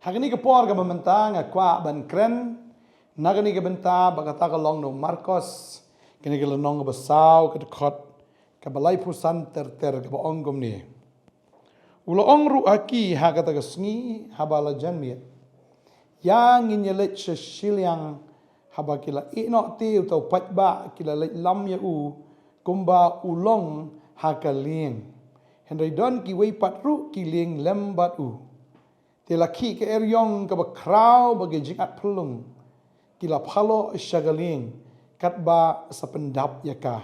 Hagani ka por ka mamanta nga kwa ban kren nagani ka benta bagata ka long no Marcos kini ka long ka basaw ka khot ka balay pusan ter ka baongom ni ulo ongru aki hagata ka sngi habala janmi yang inyelet shiliang habakila ino ti utau patba kila lam ya u kumba ulong hakaling henry don ki wei patru kiling lembat u Tilaki ke eryong ke bakrau bagi jingat pelung. Kila phalo syagaling katba sapendap yaka.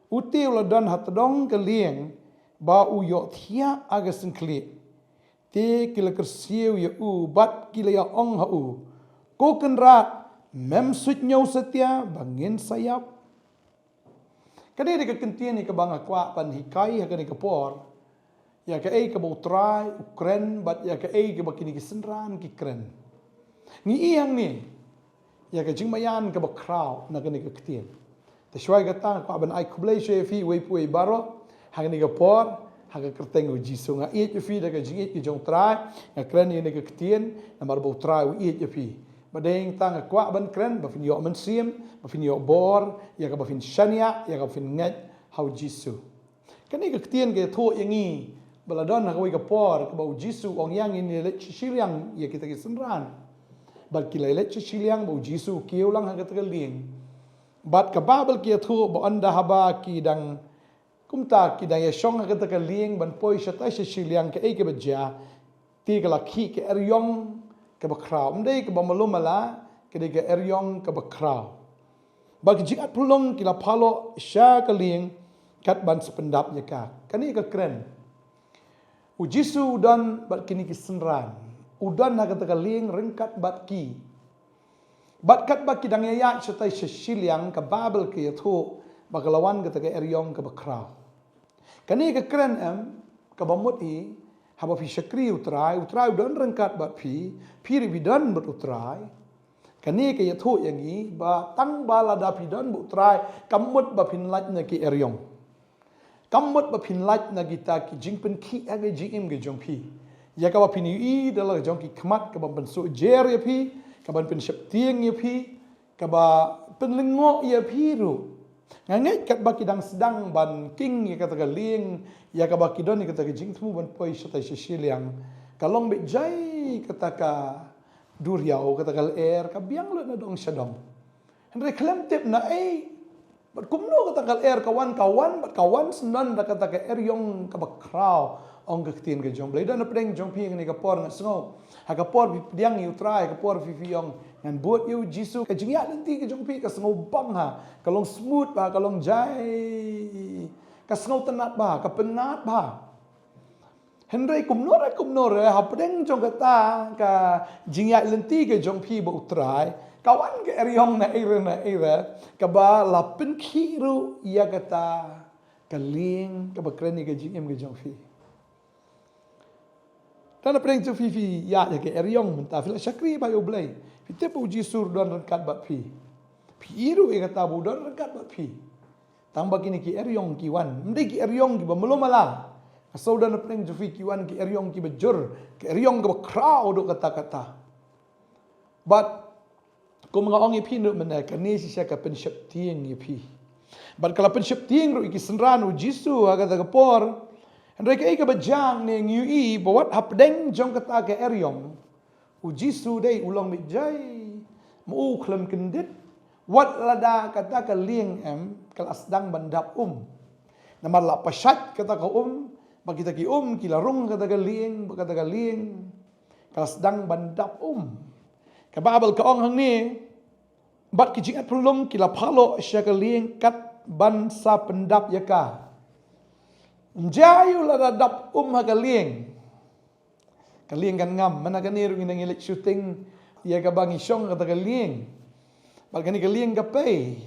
Uti uladan hatadong ke lieng ba u yo thia agasin kli. Te kila kersiu ya u bat kila ya ong ha u. Ko kenrat mem suit nyau setia bangin sayap. Kani de kentien ni ke bang akwa pan hikai hakani ke por. Ya ke ei ke bautrai Ukren bat ya ke ei ke bakini ke senran ki kren. Ni iyang ni. Ya ke jingmayan ke bakrau na kani ke ketien. Te shwai gata ko ban ai kublai shefi wei pui baro hagani ke por haga kerteng u jisu nga it fi da ke jingit ki jong trai nga kren ni ke ketien na mar bautrai u it fi. Badeng tang kwa ban kren ba fin yo men sim ba fin yo bor ya ke ba fin shania ya ke fin ngat hau jisu. Kani ke ketien ke tho yangi Baladon nak ke por ke bau jisu ong yang ini let ciliang ya kita ke senran. Bal kila let ciliang bau jisu kiu lang ha kita ling. Bat ke babel kia thu ba anda haba ki dang kumta ki dang ya shong ha kita ling ban poi shatai ciliang ke ke beja ti ke laki ke eryong ke bakrau. Mdei ke bamalum mala ke de ke eryong ke bakrau. Bal ke jikat pulung kila phalo sya ke ling kat ban sependap ya ka. Kani ke keren. Ujisu udan bat kini kisenran. Udan nak kata ling rengkat bat ki. Bat kat bat kidang yaya setai sesiliang ke babel ke yathu bakalawan kata ke eryong ke bakrau. Kani ke keren ke bamuti haba fi syakri utrai udan rengkat bat pi ribidan bat utrai. Kani ke yathu yangi ba tang bala da pidan but utrai kamut ba pinlat na ki eryong. Kamut ba pinlat na kita ki jingpen ki aga jingim ge jongpi. Ya ka ba pin i dalam jongki kmat ka ba bensu jer ya pi, ka ba pen septieng ya pi, ka ba penlengo ya pi ru. Nganget kat ba kidang sedang ban king ya kata ka ling, ya ka ba kidon ya kata ka jingtmu ban poi satai sesiliang. Kalong be jai kata ka duriau kata ka air ka biang lu na dong syadong. Henry klem tip na Bat kumno kata kal kawan-kawan, bat kawan senan da kata ka eryong ka bakrau ong ketien ke jong blai dan pedeng jong pi ni ka por ngat sngo. Ha ka por diang yu trai ka por fifiong ngan buat yu jisu ka jingya lenti ke jong pi ka sngo bang ha, kalong smooth ba, kalong jai. Ka sngo tenat ba, ka penat ba. Henry kumno ha pedeng jong kata ka jingya lenti ke jong pi ba utrai. Kawan ke eryong na era kaba lapin kiru ia kata kaling kaba kreni ke jingem ke jongfi. Tana preng tu fifi ya ke eryong menta fil syakri ba yo blai. Fite pu jisur don rekat bat pi. Piru ia kata bu don rekat bat pi. Tambah kini ki eryong kiwan. Mde ki eryong ki ba melum mala. Asau dan preng tu fi kiwan ki eryong ki bejur. Ki eryong ke crowd kata-kata. But kung mga ong ipi no mana kani siya ka pensyapting ipi. But kala pensyapting ro ikisenran u jisu aga ta kapor. Andai ka bajang ning ui bawat hapdeng jong kata ka eryong. U jisu dei ulang mijay. Mu klam kendit. Wat lada kata ka ling kala asdang bandap Namar la pasyat kata ka bagita ki kilarung kata ka ling kata ka ling. Kala asdang bandap Kababal ka ong hang ni bat kijingat pelum kila phalo syakaling kat ban sa pendap yaka. Jayu la dadap hakaling. Kaling kan ngam mana kan niru nginang ilik shooting ya ka bangi syong kata kaling. Bal kan kaling ka pay.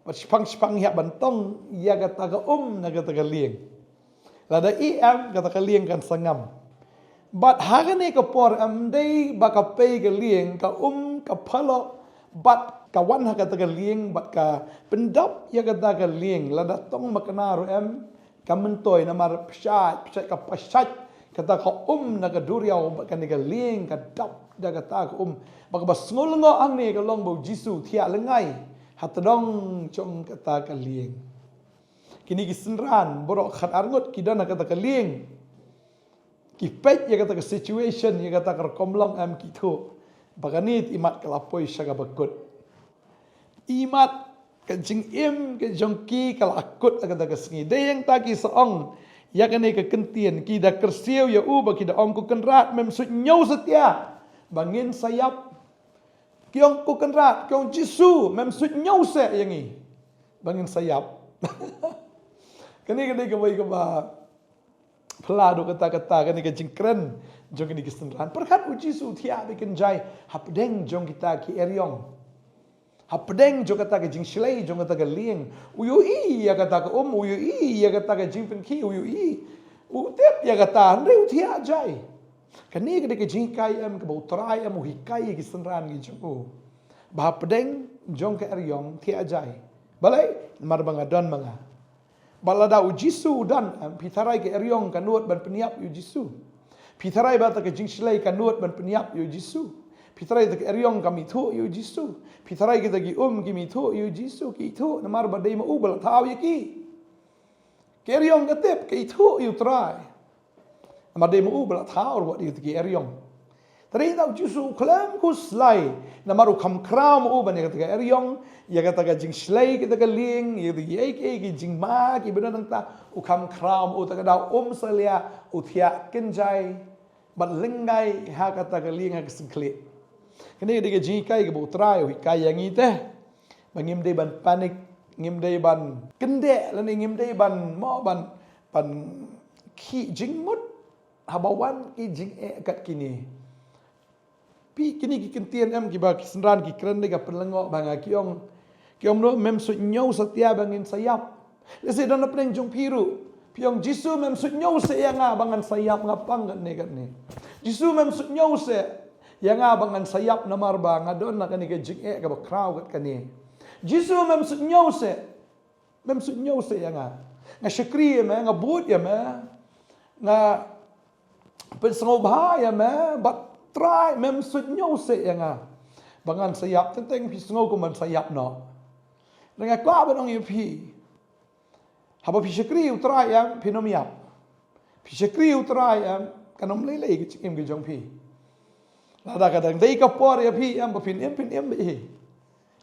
Bat spang ya bantong ya kata ka na kata kaling. Lada kata kaling kan sangam. Bat hagani ka por amday baka pay kaling ka ka phalo bat kawan ha kata kaling bat ka pendap ya kata kaling lada tong makanaro kamentoy na mar psat ka pasat kata ka na ka duriau kan ka lieng ka dap da kata ka baka bas ngol ngo ang ni ka long bo Jisu thia lengai hatadong chong kata ka lieng kini gisenran borok khat arngot kidana kata ka lieng ki pet ya kata ka situation ya kata ka komlong am ki thu baganit imat kalapoi syaga bakut imat ka jing im ka jongki kala akut kata ka sengi de yang ta ki saong ya kane ka kentien ki da kersiu ya ba ki da ong ku kenrat mem su nyau setia bangin sayap kiong ku kenrat kiong Jisu mem su nyau se yangi bangin sayap kani ka bai ka ba peladu kata-kata kani ka jingkren jong kini kesenran perkat Jisu thia bikin jai hapdeng jong kita ki eryong hapdeng jo kata ka jing shlei jong kata ka lieng uyu ya kata ka uyu ya kata ka jing pen ki uyu utep ya kata andre uthia jai kani ka jing kai am ka bautrai am hikai ki senran gi jong ba hapdeng jong ka eryong thia jai balai mar bangadon manga balada Jisu dan pitarai ke eryong kanuat ban peniap Jisu pitarai bata ka jing shlei kanuat ban peniap Jisu pitarai tak eryong kami thu Jisu pitarai kita gi kimi thu Jisu ki thu namar badai ma ubal thau ki eryong katep ki thu trai namar dai ma ubal thau wat ki eryong tadi tau Jisu klam kuslai namar kam kram uban ya kata eryong ya kata ka jing slai kita ka ling ya ki jing ma ki benan ta ukam kram ta ka da salia uthia kenjai bat lengai ha kata ka ling ha kesengklit kini dia jing kai ke butrai kai yang teh bangim dei ban panik ngim dei ban kende lan ngim dei ban mo ban ki jing mut habawan ki jing kat kini pi kini ki kentien am ki ba senran ki kren dei ka penlengo banga kiong no mem su nyau setia bangin sayap lese dan peneng jong piru piong Jisu mem su nyau se yang bangan sayap ngapang kat ni Jisu mem su nyau se yang abangan sayap namar bang adon nak ni ke jing ka ba crowd kat kani Jisu mem su nyau se yang nga syakri me nga but ya me nga pensengau bahaya me bat try mem su nyau se yang bangan sayap tenteng pi sengau ko man sayap no dengan kwa ba nong pi haba pi syakri utrai yang pinomiap pi syakri utrai yang kanom lele ke chikim ke jong pi lada kadang dei ka por ya pi am pin em be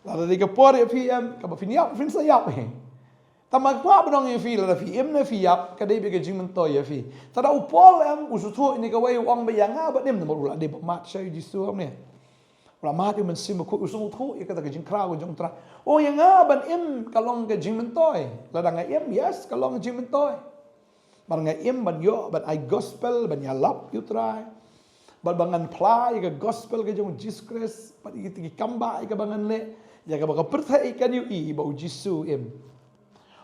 lada dei ka por ya pi am ka pin yap fin sayap he tamak kwa benong ya pi lada pi em na fi yap ka dei be ka jing mentoy ya pi tada upol am usutu ini ka wai wang be yang ba nem na ula de mat sai Jisu am ne ula mat men sim ku usung tu ya ka jing kra ko jong tra oh yang ban em kalong ka jing mentoy lada nga em yes kalong jing mentoy mar nga em ban yo ban I gospel ban ya lap you try bangan play ke gospel ke jong Jesus Christ pati ki kamba ke bangan le ya ka baka perthai kan yu bau Jisu em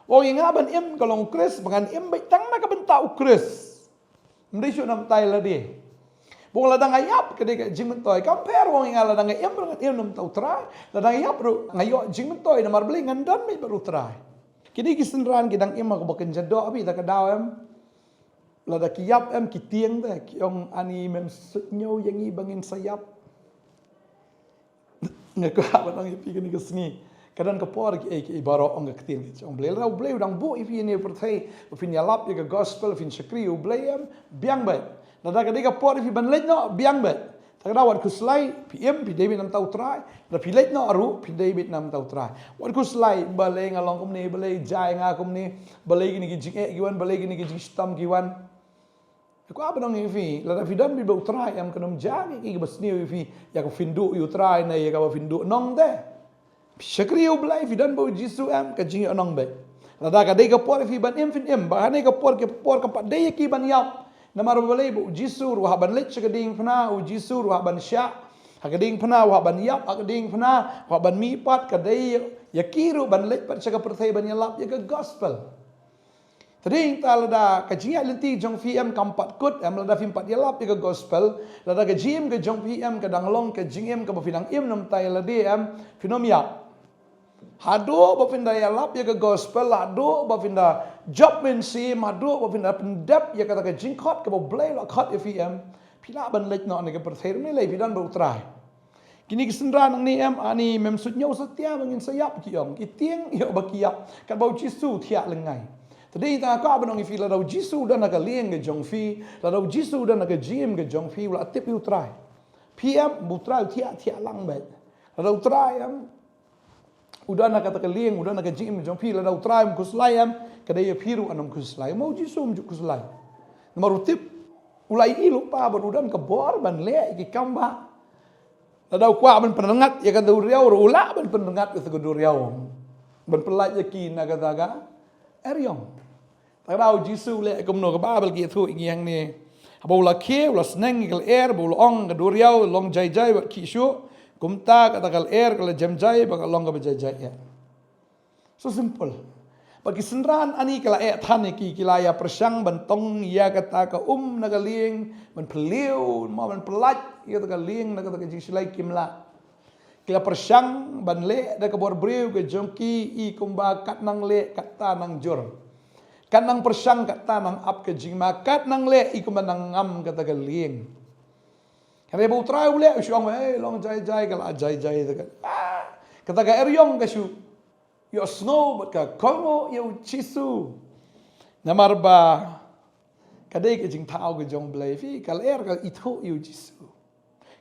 o yang ban em kalong Christ bangan em bai tang na ka bentau Christ mdai syu nam tai la de bong la dang ayap ke de jing mentoy compare wong yang la dang em bangan em nam tau trai la dang ayap ru ngayo jing mentoy na mar beli ngandan mai baru trai kini kisenran kidang em ka baken jado abi ta ka daw em lada kiyap em kitieng teh kiong ani mem sutnyo yang i bangin sayap ngaku apa nang ipi kini kesni kadang kapor ki baro ong ketin ki ong blei udang bu ipi ni perthai fin yalap ya gospel fin syakri u blei em biang bet lada kadai kapor ipi ban lej no biang bet takda wat kuslai pm pi David nam tau trai da pi lej no aru pi David nam tau trai wat kuslai balai ngalong kum ni balai jai nga kum ni balai gini ki jing giwan balai gini ki jing stam giwan aku apa dong ifi lada fidan bi bau trai am kanom jagi ki basniu ifi ya ko findu yu trai na ya ka findu nong de syakri u blai fidan bau Jisu am ka jing nong be lada ka dei ka por ifi ban em fin em ba ne ka por ka pa dei ki ban yap na mar balai bau Jisu ru ha ban lech ka ding phna u Jisu ru ha ban sya ha ka ding phna wa ban yap ha ka ding phna wa ban mi pat ka dei ya kiru ban lech pat ka perthai ban yalap ya ka gospel tering ta lada ka jinga lenti jong PM kampat kut am lada fim pat yalap ke gospel lada ka jim ke jong PM ka danglong ka jingem ka bafinang im nam tai lade am finomia Hado bapinda ya lap ya ke gospel, hado bapinda job mensi, hado bapinda pendap ya kata ke jingkot ke boleh lah kot ya VM. Pila ban lek no ne ke perther ni lei pidan bau trai. Kini kesendran ni ani mem sutnya setia mengin sayap kiong. Kitieng yo bakiap kat bau Jisu tiak lengai. Tadi ta ka banong ifi la dau Jisu dan naga lieng ke jong fi, la dau Jisu dan naga jim ke jong fi la tip yu trai. PM bu trai tiak lang bet. La dau trai udah nak kata kelieng, udah nak jim jom pi la dau trai kuslayam, kada ye piru anam kuslay. Mau Jisu mjuk kuslay. Nomor tip ulai ilu pa ban udan ke bor ban le ki kamba. La dau kwa ban penengat ya kata uriau ula ban penengat ke uriau. Ban pelaj ki na kata ga eriong. Ta dau Jisu le kumno ke babel ki thu ngiang ni. Abo la ke ula sneng kel bul ong ke uriau long jai wat ki syu. Kumta kata kal kalau jam-jai bakal long ka jai ya. So simple. Bagi senran ani kala than ki kilaya persang bantong ya kata ka nagaling ban peliu ma ban pelat ya kata ling na kata ka jisilai kimla. Kila persang ban le da ka bor breu ke jongki I kumba kat nang le kata nang jur. Kat nang persang kata nang ap ke jingma kat nang le I kumba nang ngam kata ka ling. Kaya bau try boleh, usyong long jai kalau jai itu kan. Kata ka eryong kasu, yo snow but ka kongo yo Jisu. Namar ba, kadai ka jing tao ka jong blai fi kal ka itu yo Jisu.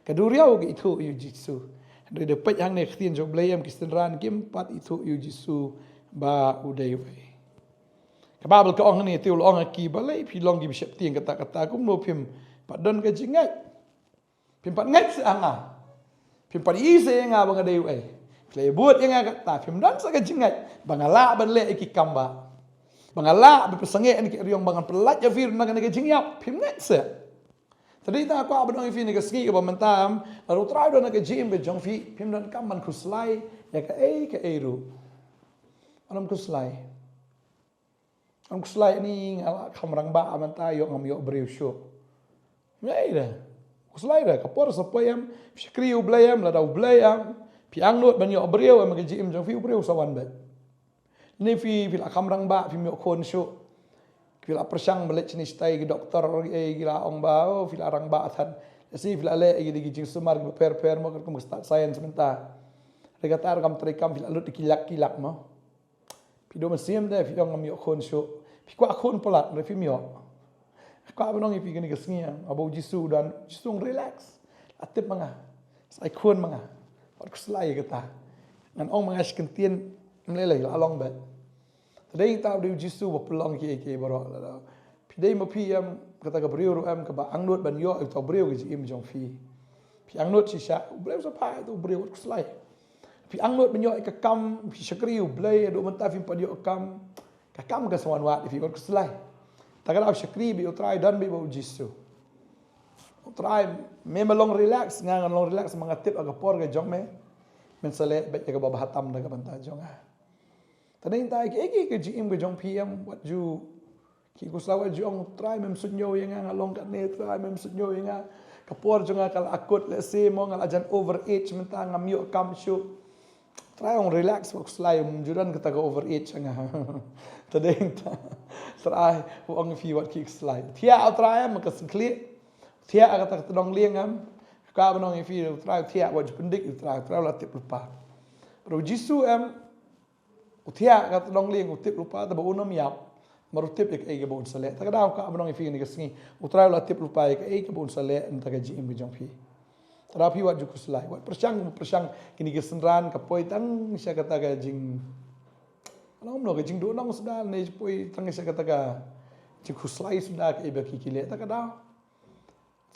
Kaduriau ka itu yo Jisu. Dari dapat yang ne khtin jong blai am Kristian kim pat itu yo Jisu ba udai wai. Kababel ka ong ni tiul ong ki balai fi long gi bishap tiang kata kum no pim padon ka jingat. Pimpat ngat seanga. Pimpat ise nga bang adeu Klay buat yang kata pim dan sa jingat. Bangala ban le iki kamba. Bangala bepesange ni riong bangan pelat ya fir na ka jingyap. Pim ngat se. Tadi ta ko abang fi ni ka ski ka mentam. Lalu try do na ka jim be jong fi pim dan kamban kuslai ya ka eru. Anam kuslai. Ang kuslai ni ngala kamrang ba amanta yo ngam yo breu syo. Ngai dah. Kuslay dah kapor sapayam fikriu blayam la dau blayam piang not ban yo breu am ke jim jong fi breu sawan bet ni fi la kamrang ba fi mo kon shu fi la persang belet jenis tai ke doktor gila ong ba fi la rang ba athan si fi la le gi di jing sumar ke per mo ke start science sebentar regatar kam trikam fi la lut kilak mo fi do mesim de fi dong am yo kon shu fi kwa kon polat fi mio Kau abang ipi kini kesengian, abau Jisu dan Jisu relax, atip mangah, saya kun mangah, waktu selai kata, ngan ong mangah sekentian meleleh along bet. Tadi kita abau Jisu berpelang ki baru lah. Pidai mapi am kata ke beriu am ke ba angnut ban yo itu beriu ke jim jong fi. Pi angnut sisa, beriu sapa itu beriu waktu selai. Pi angnut ban yo ke kam, pi sekriu belai adu mentah fi padio kam, ke kam ke sawan wat fi waktu selai. Tagalaw syakri bi utray dan bi bau Jisu. Utray me long relax ngan long relax mga tip aga por ga jong me men sale bet ga babahatam daga banta jong. Tading tay ki ke jim ga jong PM what you ki kuslawa jong try mem sunyo yang long kat ne try mem sunyo yang kapor jong kal akut le se mo ngal ajan over age menta ngam yo kam shu. Try on relax wak slay juran kita ga over age nga. Tading ta try wang fi wat ki slide tia try am ka sengkli tia kata dong liang am ka banong fi try tia wat pendik try la tip lupa ro Jisu am tia kata dong liang tip lupa ta unam yap maru tip ek e bon sale ta ka banong fi ni ka singi try la tip lupa ek e bon sale enta ka jim bi jong fi terapi wat ju kuslai wat persang kini ke senran ka poi tang sia kata ka jing Alam no kajing do nang sudah ne poi tang saya kata ka jiku slai sudah ke baki kile ta kada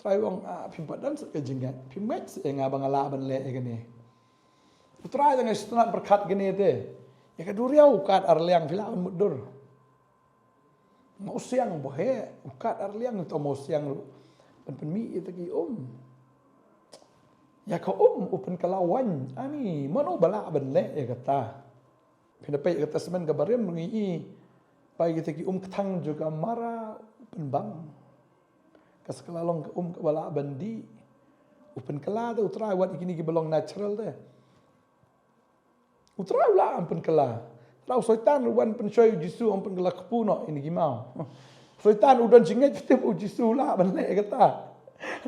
try wong pimpat dan ka jingat pimet nga bangala ban le gane try tang setengah berkat gane te ya ka duriau kat arliang filawan mudur mau siang bohe ukat arliang to mau siang pen mi itu ki ya ka upen kalawan ani mano bala ban le ya kata Pinapai kata semen kabarim mengi pai kita ki ketang juga mara penbang kas kelalong ke kebala bandi upen kala tu utrai wat ikini ki belong natural deh Utrai lah ampun kala. Tahu syaitan ruan pensoi Jisu ampun kala kepuno ini gimau. Syaitan udan jingat tetap Jisu lah banlek kata.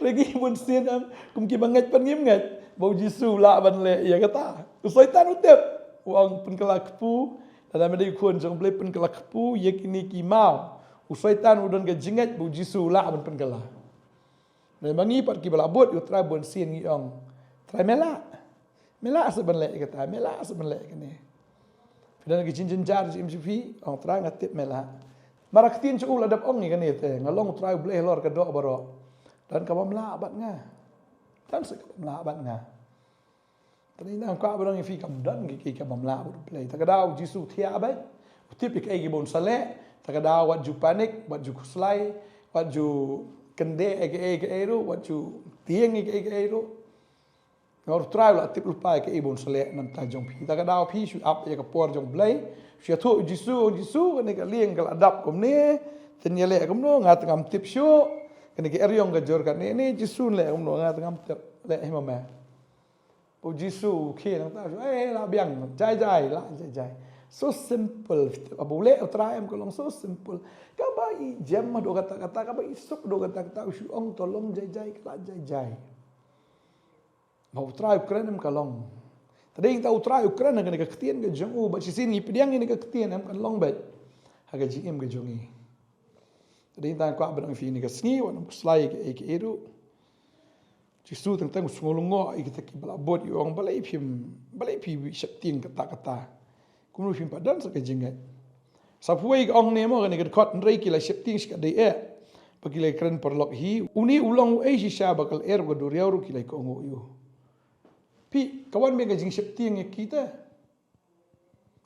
Regi pun sin am kumki banget pengimat bau Jisu lah banlek ya kata. Syaitan utep uang pun kala kepu dalam ada ikon jang boleh pun kala kepu ya kini gimau. Syaitan udan ke jingat bau Jisu lah ampun kala. Dan bangi pat ki balabot utrai bon sin ngiong. Trai melak. Melak sebenarnya kata, melak sebenarnya kini. Dan lagi cincin jar di MCV, orang terang ngatip melak. Maraktin cukup ladap ong ni kan itu, ngalong try boleh lor kedok barok. Dan kau melak bat ngah, dan sekau melak bat ngah. Tadi nang kau berang ifi kam dan gigi kau melak boleh. Tak ada Jisu tiap abad, utip ik egi bon saleh, tak ada wat ju panik, wat ju kuslai, wat ju kende egi eru, wat ju tiang egi eru. Ngor try la tip lupa ke ibon selek nam ta jong pi ta ka daw pi shu up ya ka por jong blai shu thu Jisu kan ka lieng ka adap kom ne ten ye le kom no ngat ngam tip shu kan ke eryong ka jor kan ne Jisu le kom no ngat ngam tip le hi ma ma po Jisu ke nang ta la biang jai so simple abu le try am ko long so simple ka bai jam ma do kata ka bai sok do kata shu ong tolong jai ka jai mau try Ukraine kalong. Tadi kita try Ukraine kan keketian ke jong ba si sini pediang ini keketian am kan long bet. Haga GM ke jongi. Tadi kita ko abang fi ni ke sni wan slai ke eru. Jisu tentang sungolongo kita ki balabot yu ong balai pi shapting kata. Kumu fi padan sa ke jingat. Sapuai ke ong nemo kan ke kot nrei ki la shapting ska de bagi le kren perlok hi uni ulang si sha bakal go duriau ki le ko ngo yu. Pi kawan mega jing shapting kita.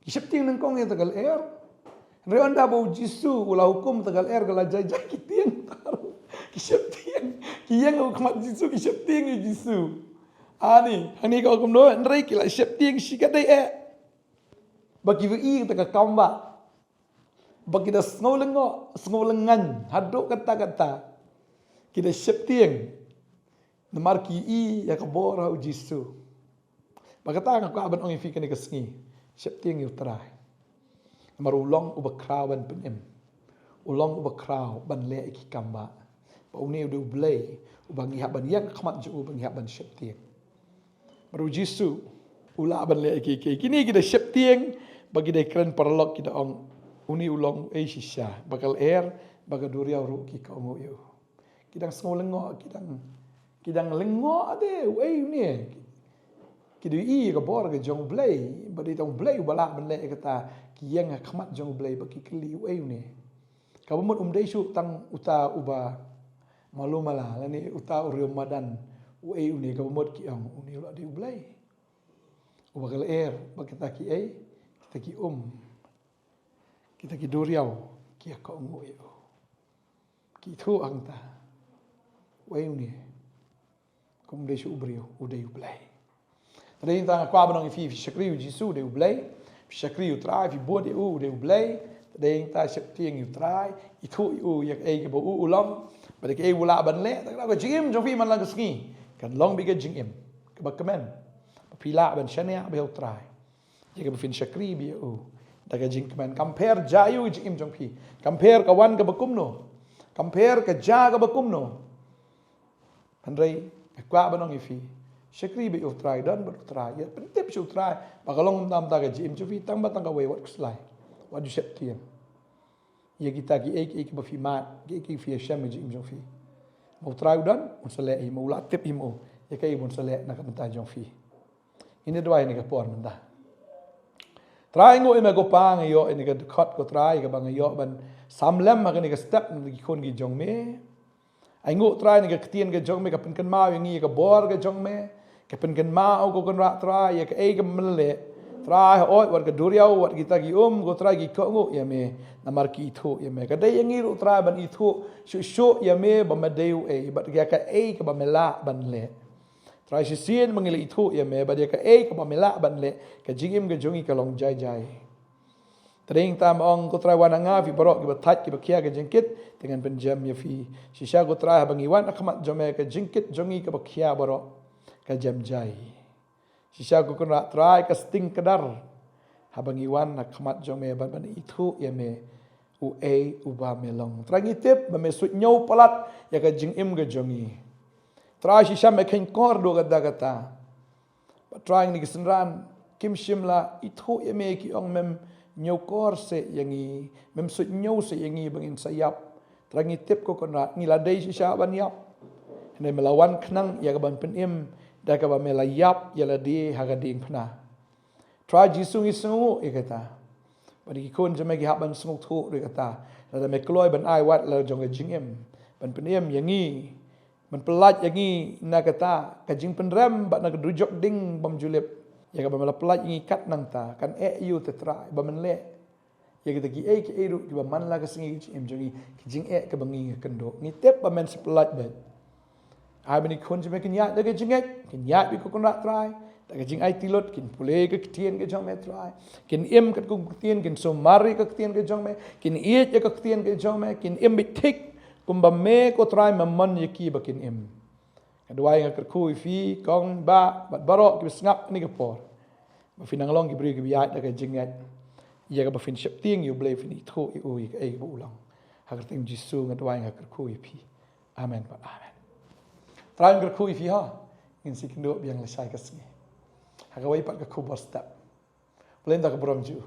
Shapting nang kong yang tegal Reonda bau Jisu ulah hukum tegal gala jai kitiang taruh. Shapting kiyang hukumat Jisu shapting Jisu. Ani kau hukum doa nrei kila shapting shikadai bagi vi tegal kamba. Bagi dah sengolengan haduk kata-kata. Kita shapting namar ki ya kabora Jisu. Bagata aku aban ong ifikan ni kesngi. Shapting yu terai. Marulong ubakrawan penem. Ulong ubakraw ban le iki kamba. Pa uni udah blay ubang ihaban yang khamat ju ubang ihaban shapting. Maru Jisu ula ban le iki kini kita shapting bagi dai keren perlok kita ong uni ulong shisha bakal baga duriau ru ki ka ong yu. Kidang sengolengo kidang lengo ade ni. Kidui ka bor ka jong blay badi tong blay bala ban le kata kiyang khamat jong blay baki keli ni. Ka bomot dai su tang uta uba malu mala lani uta urium madan ni ka bomot ki ong uni la di blay. Uba kal baki ta ki kita ki kita ki duriau ki ka ong yu. Ki thu ang ta ni. Kum dai su ubrio udai blay. Tadi kita kwa banong fi shakriu Jisu de ublay, shakriu trai fi bod de ublay. Tadi kita shakting trai, itu yak ke bo ulam, bade ke wala ban le, tak la jingim jong fi man lang sngi. Kan long biga jingim. Ke bakamen. Pila ban shania be trai. Jika be fin shakri bi daga jing kemen compare jayu jingim jong fi. Compare kawan ke bakumno. Compare ke ja ke bakumno. Pandai kwa banong fi. Shakri be utrai dan berutrai ya pentip su utrai bakalong tam ta ga jim chu fi tang batang ka we wat slai wat ju sep tiam ya kita ki ek ba fi mat ki fi sham jim ju fi utrai dan unsale i mo latip imo ya kai bon sale na ka menta ju fi ini dua ini ka por menta trai ngo ime go pang yo ini ka khot ko trai ka bang yo ban samlem ma ka ni ka step ni kon gi jong me ai ngo trai ni ka ktien ka jong me ka pen kan ma ngi ka bor ka jong me kapan kan mau ko kan rak try ya ke mele try oi wat ke duriau wat kita gi go try gi ko ngo ya me namar ki thu ya me ka dai ngi ru try ban i thu shu ya me ba ma deu bat ga ka ka ba mela ban le try si sien mangile i thu ya me ba dia ka ka ba mela ban le ka jingim ge jongi ka long jai tering tam ong ko try wana nga fi barok ki batat ki bakia ke jingkit dengan penjam ya fi sisa ko try bangi wan akmat jome ka jingkit jongi ka bakia barok ka jam jai sisa ko kena try ka sting kedar habang iwan nak khamat jong me ban ban itu ya me u a uba melong trangi tip ba me sut nyau palat ya ka jing im ga jongi tra shi sham me khen kor do gada gata trying ni gisenran kim shimla itu ya me ki ong mem nyau kor se yangi mem sut nyau se yangi bangin sayap trangi tip ko kona ngiladai shi sha ban yap ne melawan khnang ya ka ban pen im da ka ba melayap ya la di haga ding phna try jisung isungu ikata bagi kon jame gi haban sunguk thu ikata la me kloi ban ai wat la jong jing em ban pen im yangi man pelat yangi na kata ka jing pen rem ba na dujok ding bam julip ya ka ba mela pelat yangi kat nang ta kan yu te try ba men le ya kita gi ki ru ki ba man la ka singi em jongi ki jing ka bangi kendo ni tep ba men sepelat ba ai bani kon jame kin ya da ka jing kin ya bi ko kon rat try ta ka jing ai tilot kin pule ka tien ka jong me try kin em ka ku tien kin so mari ka tien ka jong me kin ie ka tien ka jong me kin em bi tik kumba me ko try mamon yaki ba kin em kadua nga ku fi kong ba bat barok ki snap ni ka por ba finang long ki bri ki ya da ka jing ya ka ba fin ship tieng you blave ni thu i u ka ei bu long ha ka tim jisu nga dua nga ku fi amen ba amen try nga ku fi ha in sikindo biang la sai ka singi Hagawai pat ka kubor step. Pelenda ka borong ju.